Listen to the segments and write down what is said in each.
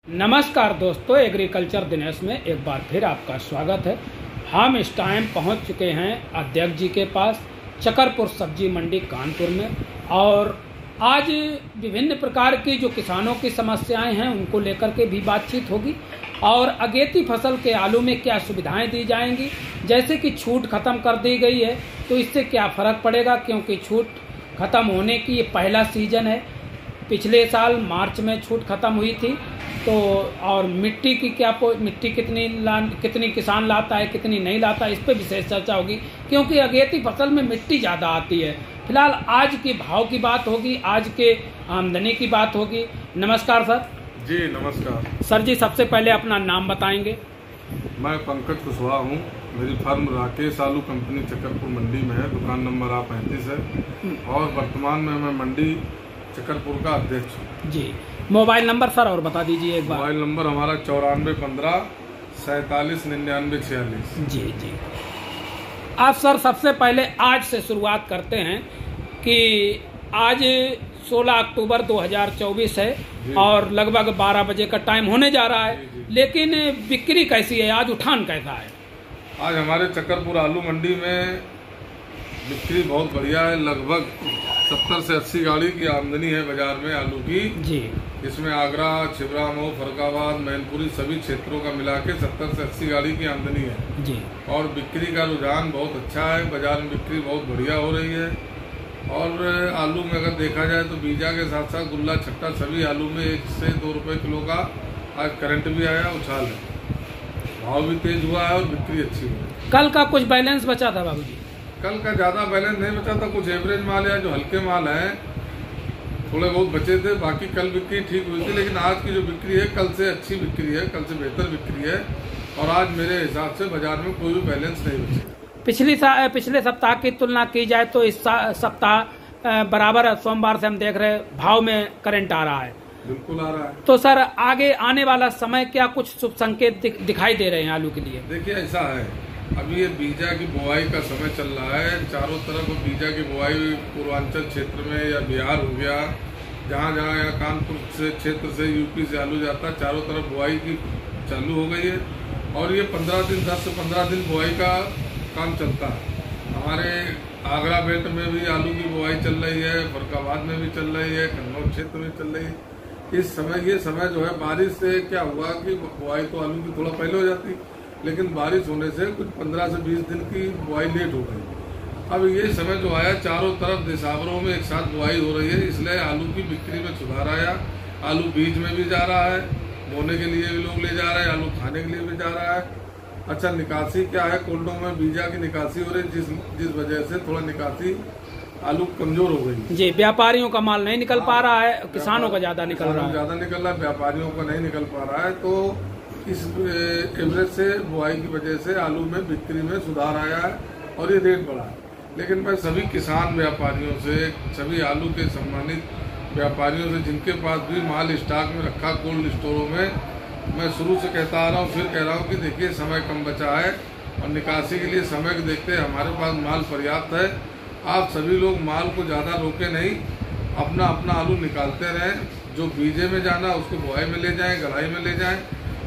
नमस्कार दोस्तों, एग्रीकल्चर दिनेश में एक बार फिर आपका स्वागत है। हम इस टाइम पहुंच चुके हैं अध्यक्ष जी के पास चकरपुर सब्जी मंडी कानपुर में, और आज विभिन्न प्रकार की जो किसानों की समस्याएं हैं उनको लेकर के भी बातचीत होगी, और अगेती फसल के आलू में क्या सुविधाएं दी जाएंगी। जैसे कि छूट खत्म कर दी गई है तो इससे क्या फ़र्क पड़ेगा, क्योंकि छूट खत्म होने की ये पहला सीजन है। पिछले साल मार्च में छूट खत्म हुई थी, तो और मिट्टी की मिट्टी कितनी किसान लाता है, कितनी नहीं लाता है, इस पर विशेष चर्चा होगी, क्योंकि अगेती फसल में मिट्टी ज़्यादा आती है। फिलहाल आज के भाव की बात होगी, आज के आमदनी की बात होगी। नमस्कार सर। जी नमस्कार सर जी, सबसे पहले अपना नाम बताएंगे। मैं पंकज कुशवाहा हूँ। मेरी फर्म राकेश आलू कंपनी चकरपुर मंडी में है। दुकान नंबर 35 है और वर्तमान में मैं मंडी चकरपुर का अध्यक्ष हूँ। जी, मोबाइल नंबर सर और बता दीजिए एक बार। मोबाइल नंबर हमारा 94 15 47 99 46। जी जी। आप सर सबसे पहले आज से शुरुआत करते हैं कि आज 16 अक्टूबर 2024 है और लगभग 12 बजे का टाइम होने जा रहा है। लेकिन बिक्री कैसी है आज, उठान कैसा है? आज हमारे चकरपुर आलू मंडी में बिक्री बहुत बढ़िया है। लगभग 70 से 80 गाड़ी की आमदनी है बाजार में आलू की। जी, इसमें आगरा, छिबरामऊ, फरुखाबाद, मैनपुरी सभी क्षेत्रों का मिला के 70 से 80 गाड़ी की आमदनी है जी। और बिक्री का रुझान बहुत अच्छा है। बाजार में बिक्री बहुत बढ़िया हो रही है। और आलू में अगर देखा जाए तो बीजा के साथ साथ गुल्ला छट्टा सभी आलू में 1 से 2 रुपए किलो का आज करंट भी आया, उछाल है। भाव भी तेज हुआ है और बिक्री अच्छी हुई है। कल का कुछ बैलेंस बचा था बाबूजी? कल का ज़्यादा बैलेंस नहीं बचा था। कुछ एवरेज माल है, जो हल्के माल हैं थोड़े बहुत बचे थे। बाकी कल बिक्री ठीक हुई थी, लेकिन आज की जो बिक्री है कल से अच्छी बिक्री है, कल से बेहतर बिक्री है। और आज मेरे हिसाब से बाजार में कोई भी बैलेंस नहीं बचे। पिछले सप्ताह की तुलना की जाए तो इस सप्ताह बराबर सोमवार से हम देख रहे हैं भाव में करंट आ रहा है। बिल्कुल आ रहा है। तो सर आगे आने वाला समय क्या कुछ शुभ संकेत दिखाई दे रहे हैं आलू के लिए? देखिए ऐसा है, अभी ये बीजा की बुआई का समय चल रहा है। चारों तरफ बीजा की बुआई पूर्वांचल क्षेत्र में या बिहार हो गया, जहाँ जहाँ या कानपुर से क्षेत्र से यूपी से आलू जाता है, चारों तरफ बुआई की चालू हो गई है। और ये 10 से 15 दिन बुआई का काम चलता है। हमारे आगरा बेल्ट में भी आलू की बुआई चल रही है, फरुखाबाद में भी चल रही है, कन्नौज क्षेत्र में चल रही है। ये समय जो है, बारिश से क्या हुआ कि बुआई तो आलू की थोड़ा पहले हो जाती, लेकिन बारिश होने से कुछ 15 से 20 दिन की बुआई लेट हो गई। अब ये समय जो आया, चारों तरफ दिसावरों में एक साथ बुआई हो रही है, इसलिए आलू की बिक्री में सुधार आया। आलू बीज में भी जा रहा है, बोने के लिए भी लोग ले जा रहे हैं, आलू खाने के लिए भी जा रहा है। अच्छा, निकासी क्या है, कोल्डों में बीजा की निकासी हो रही है, जिस वजह से थोड़ा निकासी आलू कमजोर हो गई। जी, व्यापारियों का माल नहीं निकल पा रहा है, किसानों का ज्यादा निकल रहा है, व्यापारियों का नहीं निकल पा रहा है। तो इस एवरेज से बुआई की वजह से आलू में बिक्री में सुधार आया है और ये रेट बढ़ा है। लेकिन मैं सभी किसान व्यापारियों से, सभी आलू के सम्मानित व्यापारियों से, जिनके पास भी माल स्टॉक में रखा कोल्ड स्टोरों में, मैं शुरू से कहता आ रहा हूँ, फिर कह रहा हूँ कि देखिए समय कम बचा है और निकासी के लिए समय को देखते हमारे पास माल पर्याप्त है। आप सभी लोग माल को ज़्यादा रोके नहीं, अपना अपना आलू निकालते रहें। जो बीजे में जाना उसको बुआई में ले जाएँ, गलाई में ले जाएँ,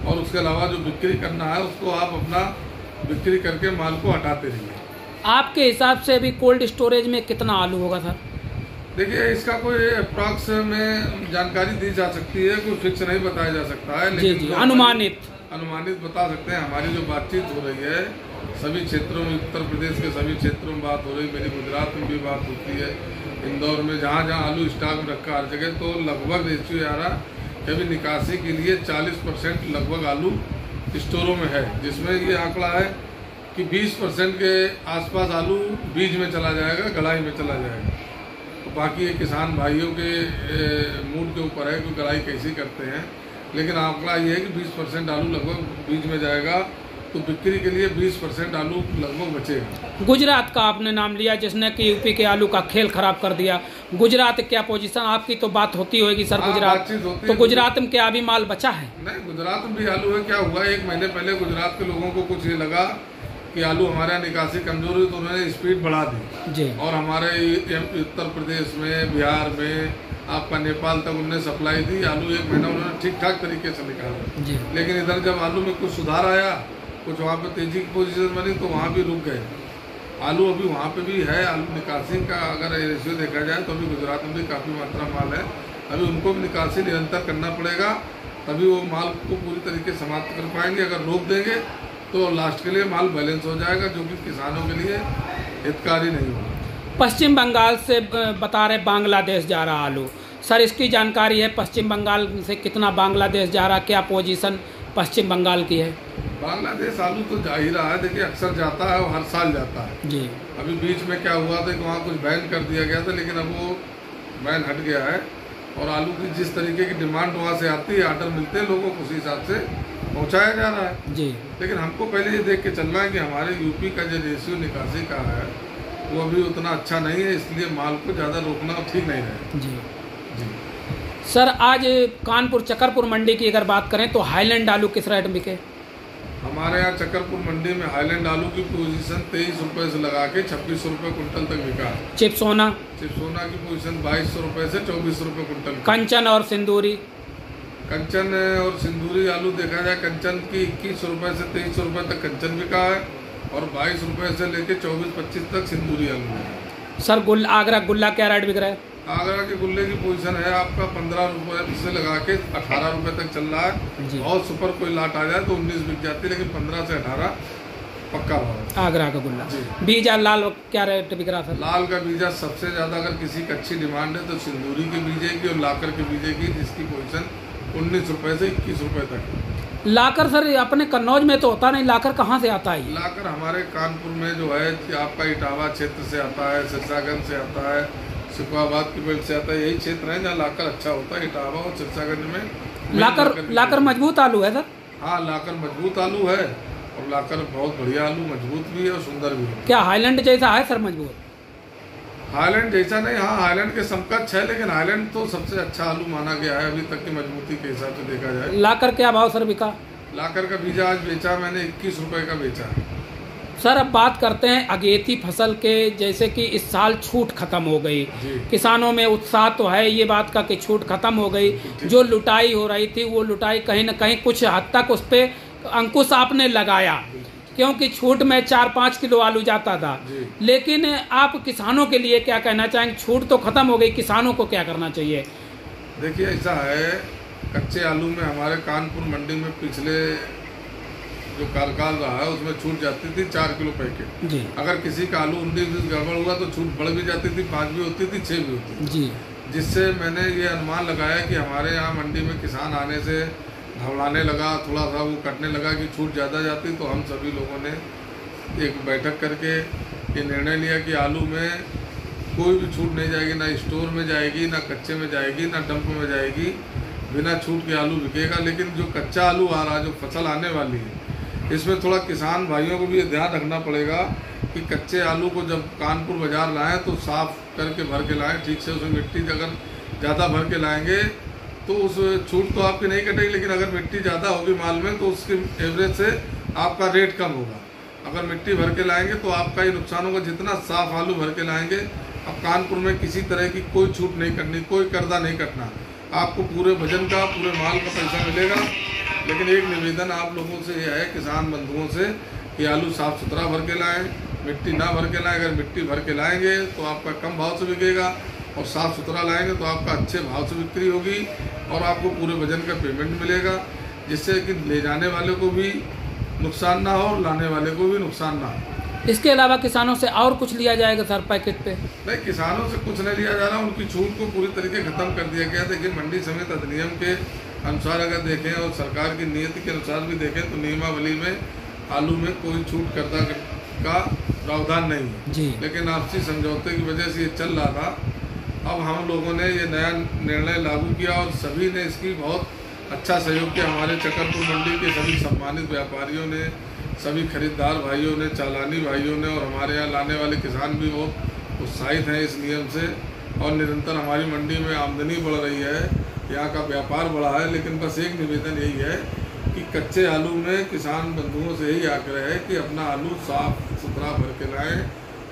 और उसके अलावा जो बिक्री करना है उसको आप अपना बिक्री करके माल को हटाते रहिए। आपके हिसाब से अभी कोल्ड स्टोरेज में कितना आलू होगा सर? देखिए, इसका कोई अप्रॉक्स में जानकारी दी जा सकती है, कोई फिक्स नहीं बताया जा सकता है, लेकिन अनुमानित बता सकते हैं। हमारी जो बातचीत हो रही है सभी क्षेत्रों में, उत्तर प्रदेश के सभी क्षेत्रों में बात हो रही है, मेरी गुजरात में भी बात होती है, इंदौर में, जहाँ जहाँ आलू स्टॉक में रखा हर जगह, तो लगभग रेशियो आ रहा अभी निकासी के लिए 40% लगभग आलू स्टोरों में है, जिसमें ये आंकड़ा है कि 20% के आसपास आलू बीज में चला जाएगा, गलाई में चला जाएगा। तो बाकी ये किसान भाइयों के मूड के ऊपर है कि गलाई कैसी करते हैं, लेकिन आंकड़ा ये है कि 20% आलू लगभग बीज में जाएगा। तो बिक्री के लिए 20% आलू लगभग बचेगा। गुजरात का आपने नाम लिया, जिसने कि यूपी के आलू का खेल खराब कर दिया। गुजरात क्या पोजीशन, आपकी तो बात होती होगी सर गुजरात, तो गुजरात में क्या अभी माल बचा है? नहीं, गुजरात में भी आलू है। क्या हुआ, 1 महीने पहले गुजरात के लोगों को कुछ ये लगा कि आलू हमारे यहाँ निकासी कमजोर हुई तो उन्होंने स्पीड बढ़ा दी जी। और हमारे उत्तर प्रदेश में, बिहार में, आपका नेपाल तक उन्होंने सप्लाई दी। आलू 1 महीना उन्होंने ठीक ठाक तरीके से निकाला जी। लेकिन इधर जब आलू में कुछ सुधार आया, कुछ वहाँ पे तेजी की पोजीशन बनी तो वहाँ भी रुक गए। आलू अभी वहाँ पे भी है। आलू निकासी का अगर रेशियो देखा जाए तो अभी गुजरात में भी काफ़ी मात्रा माल है। अभी उनको भी निकासी निरंतर करना पड़ेगा, तभी वो माल को पूरी तरीके से समाप्त कर पाएंगे। अगर रोक देंगे तो लास्ट के लिए माल बैलेंस हो जाएगा, जो कि किसानों के लिए हितकारी नहीं होगा। पश्चिम बंगाल से बता रहे बांग्लादेश जा रहा आलू, सर इसकी जानकारी है? पश्चिम बंगाल से कितना बांग्लादेश जा रहा, क्या पोजीशन पश्चिम बंगाल की है? बांग्लादेश आलू तो जा ही रहा है। देखिए अक्सर जाता है और हर साल जाता है जी। अभी बीच में क्या हुआ था कि वहाँ कुछ बैन कर दिया गया था, लेकिन अब वो बैन हट गया है और आलू की जिस तरीके की डिमांड वहाँ से आती है, आर्डर मिलते हैं लोगों को, उसी हिसाब से पहुँचाया जा रहा है जी। लेकिन हमको पहले ये देख के चलना है कि हमारे यूपी का जो रेशियो निकासी का है वो अभी उतना अच्छा नहीं है, इसलिए माल को ज़्यादा रोकना ठीक नहीं है। जी जी सर, आज कानपुर चकरपुर मंडी की अगर बात करें तो हाईलैंड आलू किस रेट बिके? हमारे यहाँ चकरपुर मंडी में हाईलैंड आलू की पोजीशन 23 रुपये से लगा के 26 रुपये कुंटल तक बिका है। चिप्सोना चिप्सोना की पोजीशन 2200 रुपये से 24 रुपये कुंटल। कंचन और सिंदूरी? कंचन और सिंदूरी आलू देखा जाए, कंचन की 21 रुपये से 23 रुपये तक कंचन बिका है और 22 रुपये से लेके 24-25 तक सिंदूरी आलू है। सर आगरा गुल्ला क्या रेट बिक रहा है? आगरा के गुल्ले की पोजीशन है आपका 15 रुपये से लगा के 18 रुपये तक चल रहा है। बहुत सुपर कोई लाट आ जाए तो 19 बिक जाती है, लेकिन 15 से 18 पक्का भाव है आगरा का गुल्ला। बीजा लाल क्या रेट बिक रहा था? लाल का बीजा सबसे ज़्यादा अगर किसी की अच्छी डिमांड है तो सिंदूरी के बीजे की और लाकर के बीजे की, जिसकी पोजीशन 19 रुपये से 21 रुपये तक। लाकर सर अपने कन्नौज में तो होता नहीं, लाकर कहाँ से आता है? लाकर हमारे कानपुर में जो है आपका इटावा क्षेत्र से आता है, सिरसागंज से आता है, सिकोहाबाद की बेल्ट से आता है। यही क्षेत्र है जहाँ लाकर अच्छा होता है, इटावा और सिरसागंज में। लाकर मजबूत आलू है सर? हाँ, लाकर मजबूत आलू है और लाकर बहुत बढ़िया आलू, मजबूत भी है और सुंदर भी है। क्या हाईलैंड जैसा है सर मजबूत? हाईलैंड जैसा नहीं, हाँ हाईलैंड के समकक्ष है, लेकिन हाईलैंड तो सबसे अच्छा आलू माना गया है अभी तक की मजबूती के हिसाब से देखा जाए। लाकर क्या भाव सर बिका? लाकर का बीजा आज बेचा मैंने 21 रुपये का बेचा। सर अब बात करते हैं अगेती फसल के, जैसे कि इस साल छूट खत्म हो गई, किसानों में उत्साह तो है ये बात का कि छूट खत्म हो गई। जो लुटाई हो रही थी वो लुटाई कहीं ना कहीं कुछ हद तक उस पर अंकुश आपने लगाया, क्योंकि छूट में 4-5 किलो आलू जाता था। लेकिन आप किसानों के लिए क्या कहना चाहेंगे? छूट तो खत्म हो गई, किसानों को क्या करना चाहिए? देखिए ऐसा है, कच्चे आलू में हमारे कानपुर मंडी में पिछले जो कार्यकाल रहा है उसमें छूट जाती थी 4 किलो पैकेट जी। अगर किसी का आलू 19-20 गड़बड़ हुआ तो छूट बढ़ भी जाती थी, 5 भी होती थी, 6 भी होती थी जी। जिससे मैंने ये अनुमान लगाया कि हमारे यहाँ मंडी में किसान आने से घबराने लगा, थोड़ा सा वो कटने लगा कि छूट ज़्यादा जाती। तो हम सभी लोगों ने एक बैठक करके ये निर्णय लिया कि आलू में कोई भी छूट नहीं जाएगी, ना स्टोर में जाएगी, ना कच्चे में जाएगी, ना डंप में जाएगी, बिना छूट के आलू बिकेगा। लेकिन जो कच्चा आलू आ रहा है, जो फसल आने वाली है, इसमें थोड़ा किसान भाइयों को भी ये ध्यान रखना पड़ेगा कि कच्चे आलू को जब कानपुर बाज़ार लाएं तो साफ़ करके भर के लाएं ठीक से। उसमें मिट्टी अगर ज़्यादा भर के लाएंगे तो उस छूट तो आपकी नहीं कटेगी, लेकिन अगर मिट्टी ज़्यादा होगी माल में तो उसके एवरेज से आपका रेट कम होगा। अगर मिट्टी भर के लाएंगे तो आपका ये नुकसान होगा। जितना साफ़ आलू भर के लाएंगे, अब कानपुर में किसी तरह की कोई छूट नहीं करनी, कोई कर्जा नहीं कटना, आपको पूरे वजन का, पूरे माल का पैसा मिलेगा। लेकिन एक निवेदन आप लोगों से यह है, किसान बंधुओं से, कि आलू साफ़ सुथरा भर के लाएँ, मिट्टी ना भर के लाएँ। अगर मिट्टी भर के लाएंगे तो आपका कम भाव से बिकेगा और साफ़ सुथरा लाएंगे तो आपका अच्छे भाव से बिक्री होगी और आपको पूरे वजन का पेमेंट मिलेगा, जिससे कि ले जाने वाले को भी नुकसान ना हो, लाने वाले को भी नुकसान ना हो। इसके अलावा किसानों से और कुछ लिया जाएगा सर पैकेट पे? नहीं, किसानों से कुछ नहीं लिया जा रहा, उनकी छूट को पूरी तरीके ख़त्म कर दिया गया। देखिए मंडी समिति अधिनियम के अनुसार अगर देखें और सरकार की नीति के अनुसार भी देखें तो नियमावली में आलू में कोई छूट कर्ता का प्रावधान नहीं है जी। लेकिन आपसी समझौते की वजह से ये चल रहा था। अब हम लोगों ने ये नया निर्णय लागू किया और सभी ने इसकी बहुत अच्छा सहयोग किया। हमारे चकरपुर मंडी के सभी सम्मानित व्यापारियों ने, सभी खरीदार भाइयों ने, चालानी भाइयों ने और हमारे यहाँ लाने वाले किसान भी बहुत उत्साहित हैं इस नियम से। और निरंतर हमारी मंडी में आमदनी बढ़ रही है, यहाँ का व्यापार बढ़ा है। लेकिन बस एक निवेदन यही है कि कच्चे आलू में किसान बंधुओं से ही आग्रह है कि अपना आलू साफ सुथरा भर के लाएँ।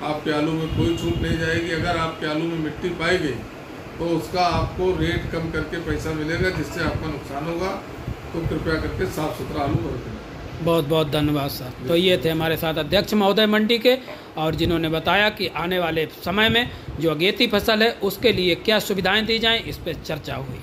आपके आलू में कोई छूट नहीं जाएगी। अगर आपके आलू में मिट्टी पाई गई तो उसका आपको रेट कम करके पैसा मिलेगा, जिससे आपका नुकसान होगा। तो कृपया करके साफ सुथरा आलू भर के लाएँ। बहुत बहुत धन्यवाद सर। तो ये थे हमारे साथ अध्यक्ष महोदय मंडी के, और जिन्होंने बताया कि आने वाले समय में जो अगेती फसल है उसके लिए क्या सुविधाएं दी जाएं, इस पर चर्चा हुई।